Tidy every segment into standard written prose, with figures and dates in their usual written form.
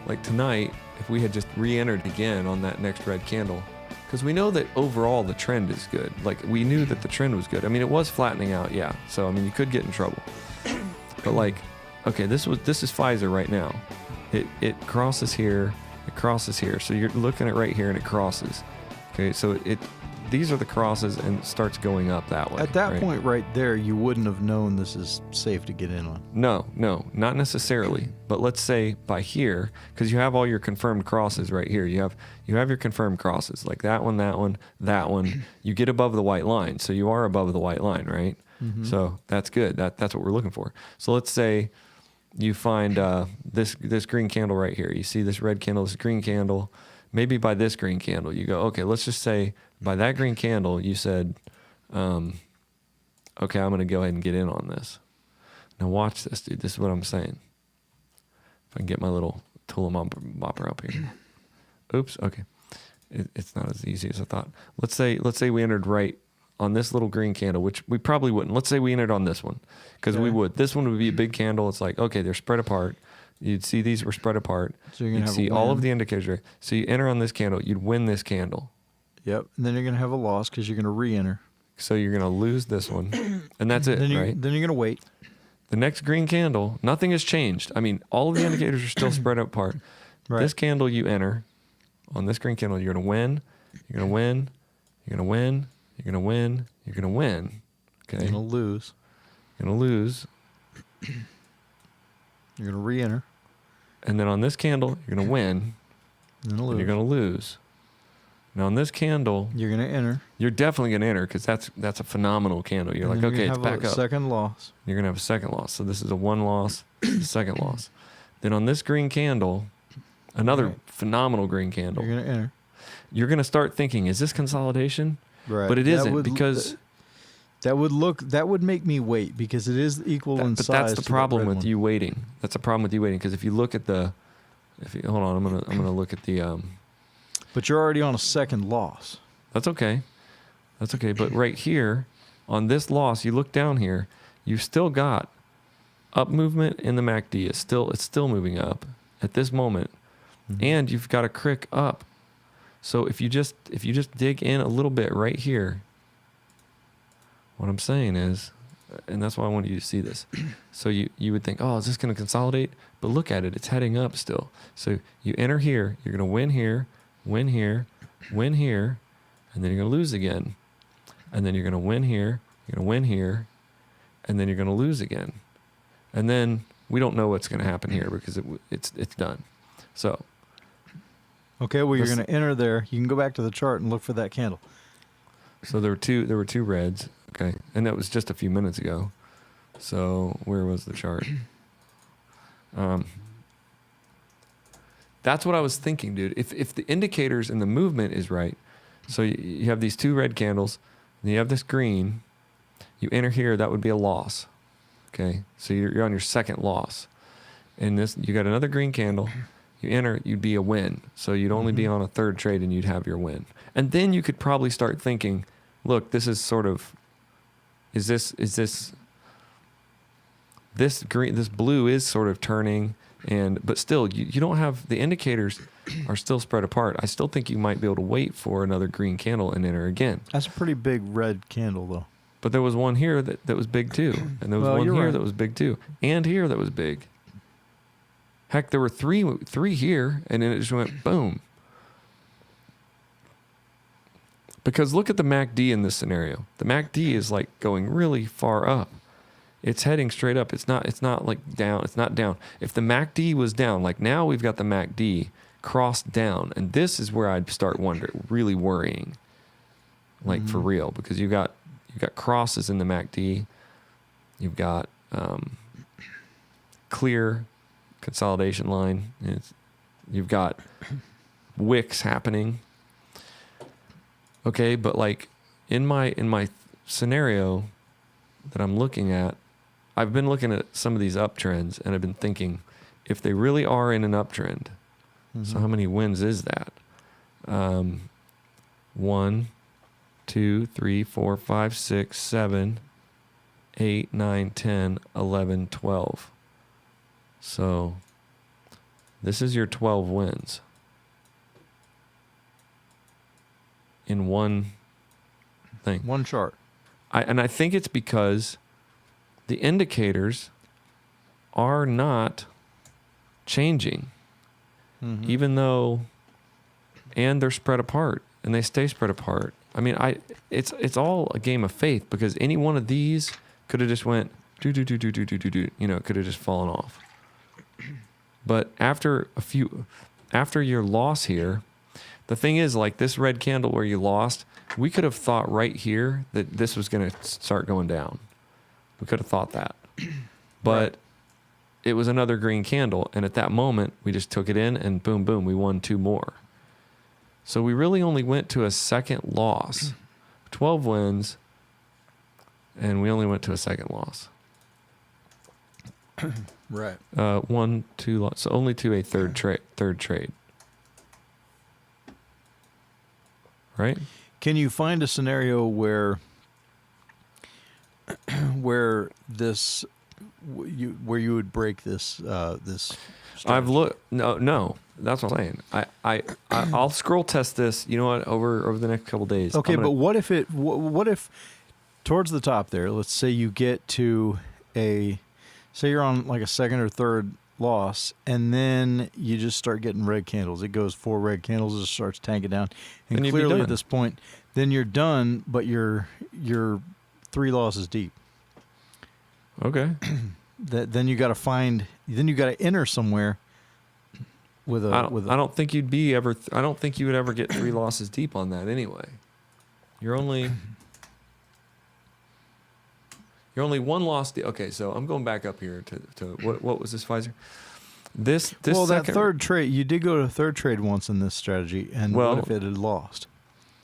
like tonight, if we had just re-entered again on that next red candle, because we know that overall the trend is good. Like we knew that the trend was good. I mean, it was flattening out, yeah. So I mean, you could get in trouble. But like, okay, this is Pfizer right now. It crosses here, it crosses here. So you're looking at right here, and it crosses. Okay, so these are the crosses, and it starts going up that way. At that point right there, you wouldn't have known this is safe to get in on. No, not necessarily. But let's say by here, because you have all your confirmed crosses right here. You have your confirmed crosses, like that one, that one, that one. You get above the white line, so you are above the white line, right? Mm-hmm. So that's good. That's what we're looking for. So let's say you find this green candle right here. You see this red candle, this green candle. Maybe by this green candle, you go, okay, let's just say by that green candle, you said, okay, I'm going to go ahead and get in on this. Now watch this, dude. This is what I'm saying. If I can get my little tool mopper up here. Oops, okay. It's not as easy as I thought. Let's say we entered right on this little green candle, which we probably wouldn't. Let's say we entered on this one, because we would. This one would be a big candle. It's like, okay, they're spread apart. You'd see these were spread apart. So you're gonna you'd see all of the indicators. Right? So you enter on this candle, you'd win this candle. Yep, and then you're going to have a loss because you're going to re-enter. So you're going to lose this one, and that's it, right? Then you're going to wait. The next green candle, nothing has changed. I mean, all of the indicators are still spread apart. Right. This candle you enter, on this green candle, you're going to win, you're going to win, you're going to win, you're going to win, you're going to win. Okay? You're going to lose. You're going to lose. You're going to re-enter. And then on this candle, you're going to win. And you're going to lose. Now on this candle, you're going to enter. You're definitely going to enter, because that's a phenomenal candle. You're like, okay, it's back up. Second loss. You're going to have a second loss. So this is a one loss, second loss. Then on this green candle, another phenomenal green candle. You're going to enter. You're going to start thinking, is this consolidation? Right. But it isn't, because that would make me wait, because it is equal in size. But that's the problem with you waiting. That's the problem with you waiting, because if you look at hold on, I'm gonna look at the. But you're already on a second loss. That's okay. That's okay. But right here, on this loss, you look down here, you've still got up movement in the MACD. It's still moving up at this moment, and you've got a crick up. So if you just dig in a little bit right here, what I'm saying is, and that's why I want you to see this. So you would think, oh, is this going to consolidate? But look at it. It's heading up still. So you enter here. You're going to win here, win here, win here, and then you're going to lose again. And then you're going to win here. You're going to win here, and then you're going to lose again. And then we don't know what's going to happen here, because it's done. So. Okay, well, you're going to enter there. You can go back to the chart and look for that candle. So there were two reds. Okay, and that was just a few minutes ago. So where was the chart? That's what I was thinking, dude. If the indicators and the movement is right, so you have these two red candles, and you have this green, you enter here, that would be a loss. Okay, so you're on your second loss. And this, you got another green candle, you enter, you'd be a win. So you'd only be on a third trade, and you'd have your win. And then you could probably start thinking, look, this is sort of, this blue is sort of turning, but still you don't have, the indicators are still spread apart. I still think you might be able to wait for another green candle and enter again. That's a pretty big red candle, though. But there was one here that was big too, and there was one here that was big too, and here that was big. Heck, there were three here, and then it just went boom. Because look at the MACD in this scenario. The MACD is like going really far up. It's heading straight up. It's not like down. It's not down. If the MACD was down, like now we've got the MACD crossed down, and this is where I'd start really worrying, like for real, because you got crosses in the MACD. You've got clear consolidation line. You've got wicks happening. Okay, but like in my scenario that I'm looking at, I've been looking at some of these uptrends, and I've been thinking, if they really are in an uptrend, so how many wins is that? 1, 2, 3, 4, 5, 6, 7, 8, 9, 10, 11, 12. So This is your 12 wins in one thing. One chart. And I think it's because the indicators are not changing, even though, and they're spread apart, and they stay spread apart. I mean, it's all a game of faith, because any one of these could have just went do, you know, it could have just fallen off. But after your loss here, the thing is, like this red candle where you lost, we could have thought right here that this was going to start going down. We could have thought that. But it was another green candle, and at that moment, we just took it in, and boom, boom, we won 2 more. So we really only went to a second loss. 12 wins, and we only went to a second loss. Right. 1, 2 loss. So only to a third trade. Right? Can you find a scenario where this where you would break this this strategy? I've looked. No, that's what I'm saying. I'll scroll test this. You know what? Over the next couple days. Okay, but what if towards the top there? Let's say you get to say you're on like a second or third loss, and then you just start getting red candles. It goes 4 red candles, it just starts tanking down, and Then you'd be clearly at done. this point, then you're done. But you're 3 losses deep. Okay. Then you got to find. Then you got to enter somewhere. With a I don't think you'd be ever. I don't think you would ever get 3 losses deep on that anyway. You're only 1 loss. Okay, so I'm going back up here to what was this, Pfizer? This well, that second, third trade, you did go to a third trade once in this strategy, and Well- what if it had lost?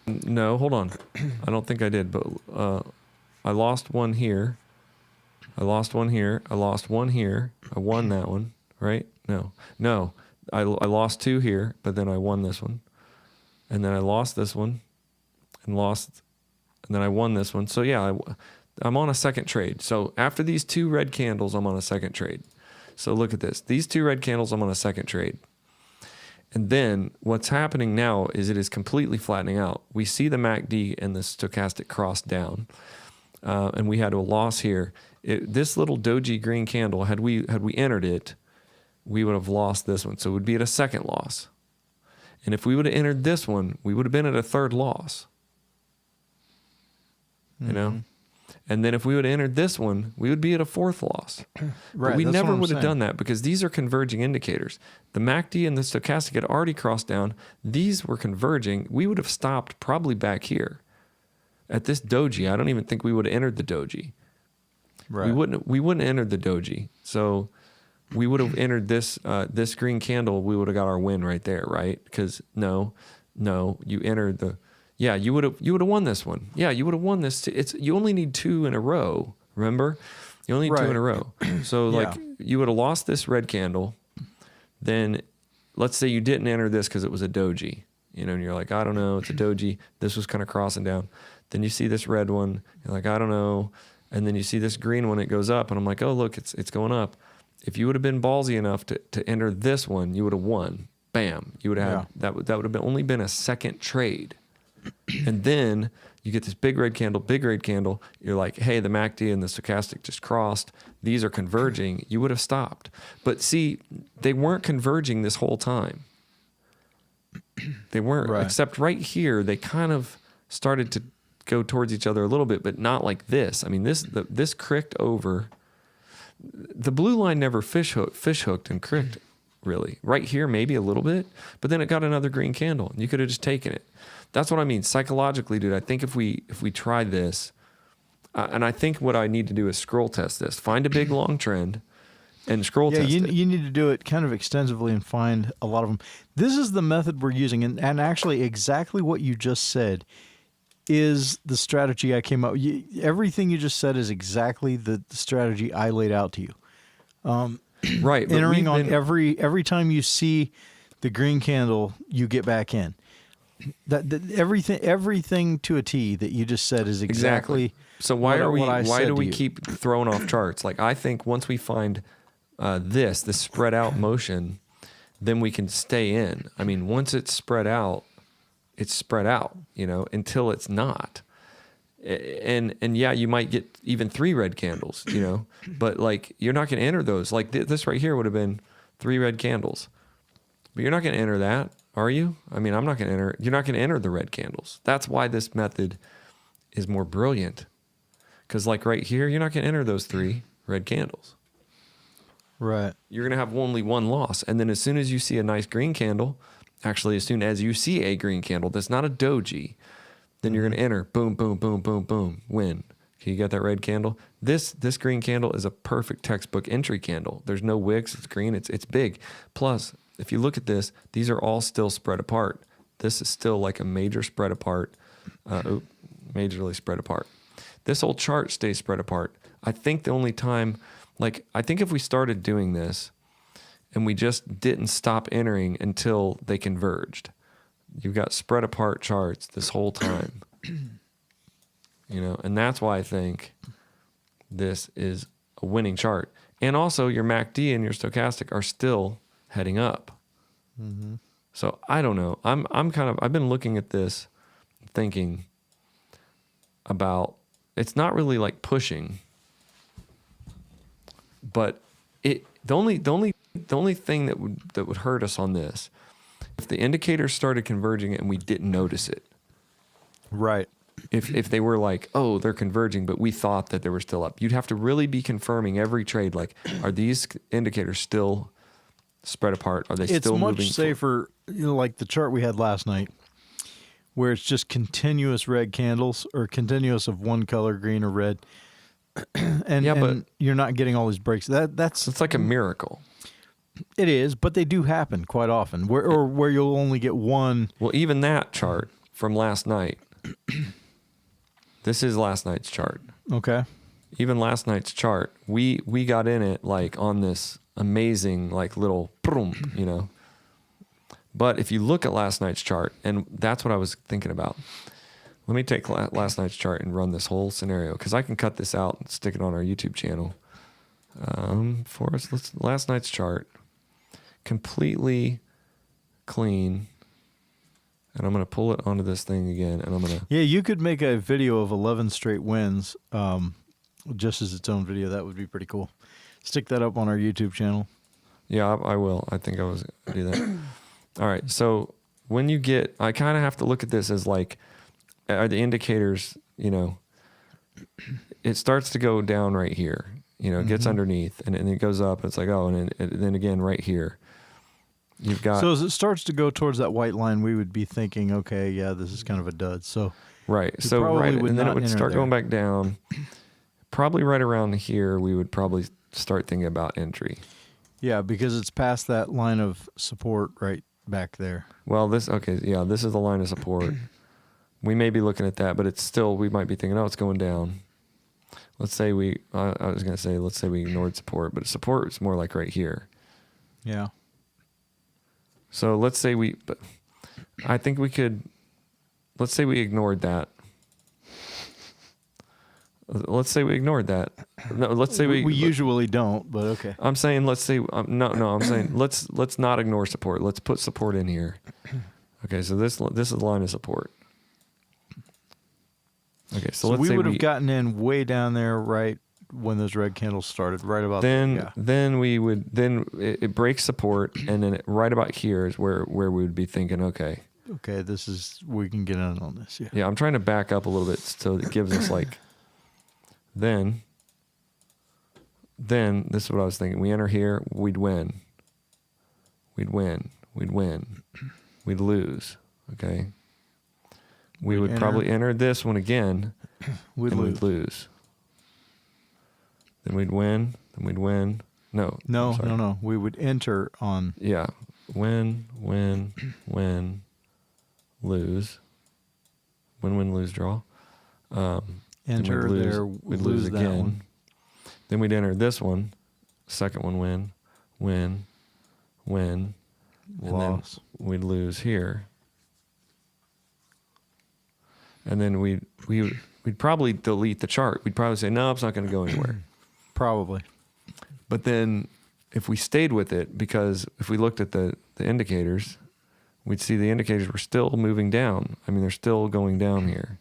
No, hold on. I don't think I did, but I lost one here. I lost one here. I lost one here. I won that one, right? No. I lost 2 here, but then I won this one, and then I lost this one, and then I won this one. So yeah, I'm on a second trade. So after these 2 red candles, I'm on a second trade. So look at this. These 2 red candles, I'm on a second trade. And then what's happening now is it is completely flattening out. We see the MACD and the stochastic cross down, and we had a loss here. This little doji green candle, had we entered it, we would have lost this one. So it would be at a second loss. And if we would have entered this one, we would have been at a third loss. You know? And then if we would have entered this one, we would be at a 4th loss. Right, But we that's never what I'm would have saying. done that, because these are converging indicators. The MACD and the stochastic had already crossed down. These were converging. We would have stopped probably back here. At this doji, I don't even think we would have entered the doji. Right. We wouldn't have entered the doji. So we would have entered this this green candle. We would have got our win right there, right? Because no, you entered the. Yeah, you would have won this one. Yeah, you would have won this. You only need 2 in a row. Remember, you only need 2 in a row. So like you would have lost this red candle. Then let's say you didn't enter this because it was a doji. You know, and you're like, I don't know, it's a doji. This was kind of crossing down. Then you see this red one. You're like, I don't know. And then you see this green one. It goes up, and I'm like, oh look, it's going up. If you would have been ballsy enough to enter this one, you would have won. Bam, you would have had that would have only been a second trade. And then you get this big red candle. You're like, hey, the MACD and the stochastic just crossed. These are converging. You would have stopped. But see, they weren't converging this whole time. They weren't, except right here, they kind of started to go towards each other a little bit, but not like this. I mean, this cricked over. The blue line never fish hooked and cricked, really. Right here, maybe a little bit, but then it got another green candle, and you could have just taken it. That's what I mean. Psychologically, dude, I think if we try this, and I think what I need to do is scroll test this. Find a big long trend and scroll test it. You need to do it kind of extensively and find a lot of them. This is the method we're using, and actually exactly what you just said is the strategy I came up. Everything you just said is exactly the strategy I laid out to you. Right. But Entering on every time you see the green candle, you get back in. That everything to a T that you just said is exactly. So why what do we keep throwing off charts? Like, I think once we find this spread out motion, then we can stay in. I mean, once it's spread out, until it's not. And yeah, you might get even 3 red candles, but like you're not going to enter those. Like this right here would have been 3 red candles, but you're not going to enter that, are you? I mean, I'm not going to enter. You're not going to enter the red candles. That's why this method is more brilliant, because like right here, you're not going to enter those 3 red candles. Right. You're going to have only 1 loss, and then as soon as you see a nice green candle, actually, as soon as you see a green candle that's not a doji, then you're going to enter. Boom, boom, boom, boom, boom. Win. Okay, you got that red candle? This green candle is a perfect textbook entry candle. There's no wicks. It's green. It's big. Plus, if you look at this, these are all still spread apart. This is still like a major spread apart. Majorly spread apart. This whole chart stays spread apart. I think the only time, I think if we started doing this, and we just didn't stop entering until they converged. You've got spread apart charts this whole time. And that's why I think this is a winning chart. And also your MACD and your stochastic are still heading up. Mm-hmm. So I don't know. I've been looking at this thinking about, it's not really like pushing, but the only thing that would hurt us on this, if the indicators started converging and we didn't notice it. Right. If they were like, oh, they're converging, but we thought that they were still up, you'd have to really be confirming every trade. Like, are these indicators still spread apart? Are they still moving? It's much safer, like the chart we had last night, where it's just continuous red candles or continuous of one color, green or red. and you're not getting all these breaks. It's like a miracle. It is, but they do happen quite often, where you'll only get one. Well, even that chart from last night. This is last night's chart. Okay. Even last night's chart, we got in it like on this amazing like little boom, But if you look at last night's chart, and that's what I was thinking about. Let me take last night's chart and run this whole scenario, because I can cut this out and stick it on our YouTube channel. For us, last night's chart, completely clean. And I'm going to pull it onto this thing again, and I'm going to... Yeah, you could make a video of 11 straight wins just as its own video. That would be pretty cool. Stick that up on our YouTube channel. Yeah, I will. I think I was going to do that. All right, so when you get... I kind of have to look at this as like, are the indicators, it starts to go down right here. It gets underneath, and it goes up, and it's like, oh, and then again right here. You've got... So as it starts to go towards that white line, we would be thinking, okay, yeah, this is kind of a dud. So right. So right, and then it would start going back down. Probably right around here, we would probably start thinking about entry. Yeah, because it's past that line of support right back there. Well, this is the line of support. We may be looking at that, but it's still, we might be thinking, oh, it's going down. Let's say let's say we ignored support, but support is more like right here. Yeah. So let's say I think we could, let's say we ignored that. Let's say we ignored that. No, let's say we usually don't, but okay. I'm saying, let's say, I'm saying, let's not ignore support. Let's put support in here. Okay. So this is the line of support. Okay. So let's say we would have gotten in way down there, right? When those red candles started, right about then we would it breaks support, and then right about here is where we would be thinking, okay, we can get in on this. Yeah, I'm trying to back up a little bit so it gives us like then this is what I was thinking. We enter here, we'd win, we'd lose. Okay, we would probably enter this one again, we'd lose. Then we'd win. No. We would enter on... Yeah. Win, lose. Win, lose, draw. Enter there, we'd lose again. One. Then we'd enter this one. Second one, win. And loss. Then we'd lose here. And then we'd probably delete the chart. We'd probably say, no, it's not going to go anywhere. Probably. But then if we stayed with it, because if we looked at the the indicators, we'd see the indicators were still moving down. I mean, they're still going down here.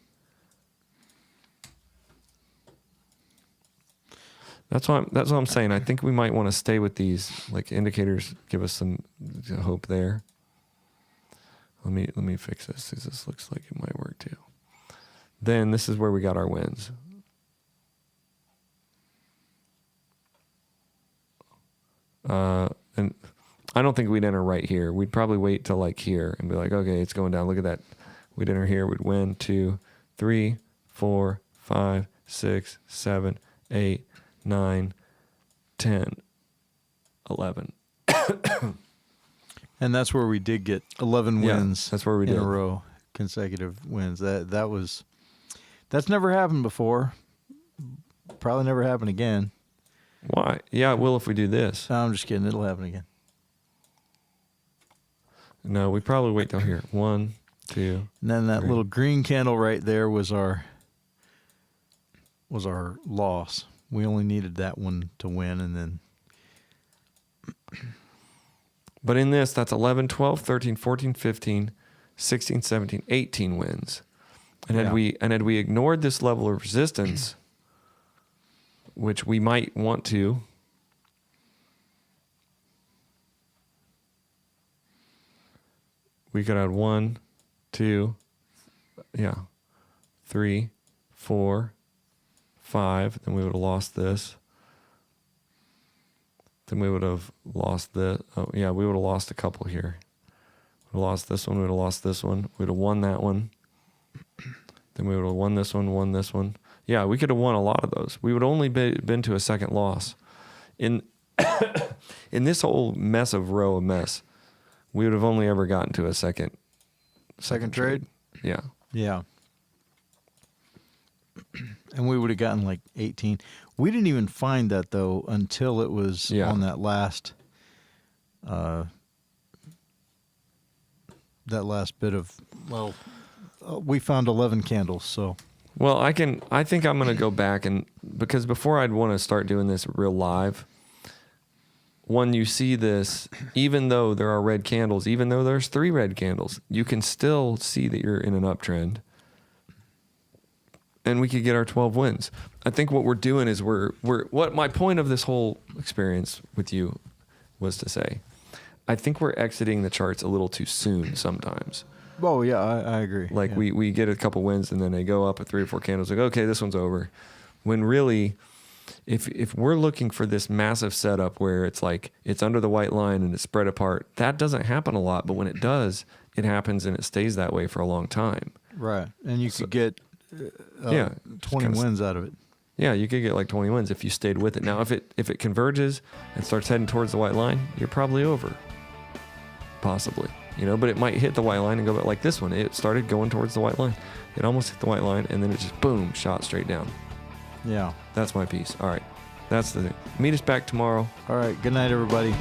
That's what I'm saying. I think we might want to stay with these like indicators. Give us some hope there. Let me fix this because this looks like it might work too. Then this is where we got our wins. And I don't think we'd enter right here. We'd probably wait till like here and be like, okay, it's going down. Look at that. We'd enter here. We'd win 2, 3, 4, 5, 6, 7, 8, 9, 10, 11. And that's where we did get 11 wins. That's where we in did a row, consecutive wins. That's never happened before. Probably never happen again. Why? Yeah, it will if we do this. No, I'm just kidding. It'll happen again. No, we probably wait till here. 1, 2. And then that 3. little green candle right there was our loss. We only needed that one to win, and then. But in this, that's 11, 12, 13, 14, 15, 16, 17, 18 wins. And had we ignored this level of resistance, which we might want to, we could add 1, 2, 3, 4, 5. Then we would have lost this. Then we would have lost this. Oh, yeah, we would have lost a couple here. We would have lost this one. We would have lost this one. We would have won that one. Then we would have won this one, won this one. Yeah, we could have won a lot of those. We would only been to a second loss. In this whole mess of row of mess, we would have only ever gotten to a second trade? Yeah. Yeah. And we would have gotten like 18. We didn't even find that, though, until it was on that last bit of, we found 11 candles, so. Well, I think I'm going to go back because before I'd want to start doing this real live, when you see this, even though there are red candles, even though there's 3 red candles, you can still see that you're in an uptrend. And we could get our 12 wins. I think what we're doing is what my point of this whole experience with you was to say, I think we're exiting the charts a little too soon sometimes. Oh, yeah, I agree. Like we get a couple wins and then they go up at 3 or 4 candles. Like, okay, this one's over. When really, if we're looking for this massive setup where it's like it's under the white line and it's spread apart, that doesn't happen a lot. But when it does, it happens and it stays that way for a long time. Right. And you could get 20 wins out of it. Yeah, you could get like 20 wins if you stayed with it. Now, if it converges and starts heading towards the white line, you're probably over. Possibly. But it might hit the white line and go like this one. It started going towards the white line. It almost hit the white line, and then it just, boom, shot straight down. Yeah. That's my piece. All right. That's the thing. Meet us back tomorrow. All right. Good night, everybody.